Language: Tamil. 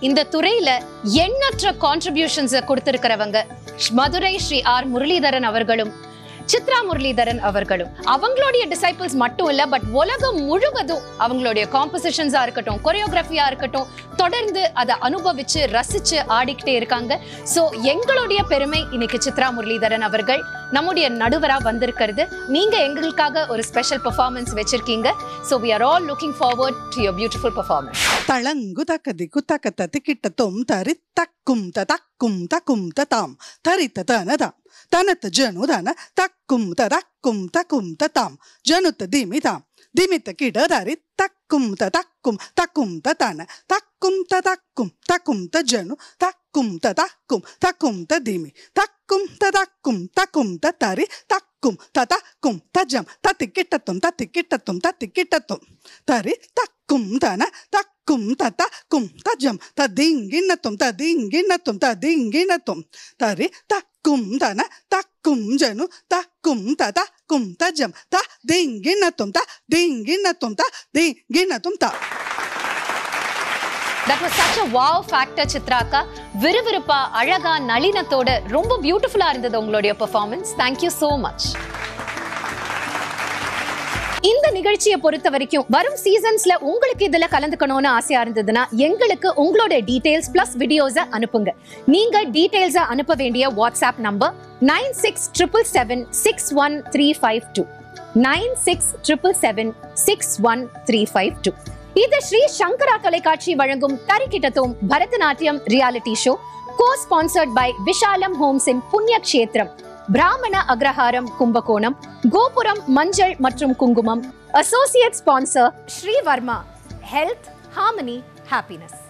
இந்த துறையில எண்ணற்ற கான்ட்ரிபியூஷன்ஸ் கொடுத்திருக்கிறவங்க மதுரை ஸ்ரீ ஆர் முரளிதரன் அவர்களும் சித்ரா முரளிதரன் அவர்களும். அவங்களுடைய டிசைபிள்ஸ் மட்டும் இல்ல, பட் உலகம் முழுவதும் அவங்களுடைய காம்போசிஷன்ஸா இருக்கட்டும், கொரியோகிராஃபியா இருக்கட்டும், தொடர்ந்து அதை அனுபவிச்சு ரசிச்சு ஆடிக்கிட்டே இருக்காங்க. சோ எங்களுடைய பெருமை இன்னைக்கு சித்ரா முரளிதரன் அவர்கள் நம்முடைய நடுவரா வந்திருக்கிறது. நீங்க எங்களுக்காக ஒரு ஸ்பெஷல் பெர்ஃபார்மன்ஸ் வச்சிருக்கீங்க. So we are all looking forward to your beautiful performance. தளங்கு தக்கதி குத்தக்கத்த திக்கிட்டத்தும் தரி தக்கும் தக்கும் தக்கும் ததாம் தரித்த தனதாம் தனத்த ஜனுதன தக்கும் தக்கும் தக்கும் ததாம் ஜனுத்த திமிதாம் திமித்த கிடதரி தக்கும் தக்கும் தக்கும் ததன தக்கும் தக்கும் தக்கும் தஜனு தக்கும் தக்கும் தக்கும் ததிமி தக்கும் தக்கும் தக்கும் தரி தக்கும் தக்கும் தஜம் தத்திக்கிட்டத்தும் தத்திக்கிட்டத்தும் தத்திக்கிட்டத்தும் தரி தக்கும் தன தக்கும் தக்கும் தஜம் ததிங்கினத்தும் ததிங்கினத்தும் ததிங்கினத்தும் தரி தக்கும் தன தக்கும் ஜனு தக்கும் தக்கும் தஜம் ததிங்கினத்தும் ததிங்கினத்தும் ததிங்கினத்தும் த. That was such a wow factor சித்ராக்கா. விறுவிறுப்பா அழகா நளினத்தோட ரொம்ப பியூட்டிஃபுல்லா இருந்தது உங்களுடைய performance. Thank you so much. இந்த நிகழ்ச்சியை பொறுத்த வரைக்கும் வரும் சீசன்ஸ்ல உங்களுக்கு இதுல கலந்துக்கணும்னு ஆசையா இருந்ததுன்னா எங்களுக்கு உங்களோட டீடைல்ஸ் பிளஸ் வீடியோஸை அனுப்புங்க. நீங்க டீடைல்ஸை அனுப்ப வேண்டிய வாட்ஸ்அப் நம்பர் 9677761352 9677761352. இது ஸ்ரீ சங்கரா தொலைக்காட்சி வழங்கும் தரிக்கிட்டத்தும் Bharatanatyam reality show, co-sponsored by Vishalam Homes in புண்ணிய கஷேத்திரம், பிராமண அக்ரஹாரம் கும்பகோணம், கோபுரம் மஞ்சள் மற்றும் குங்குமம், associate sponsor Shri Varma, health harmony happiness.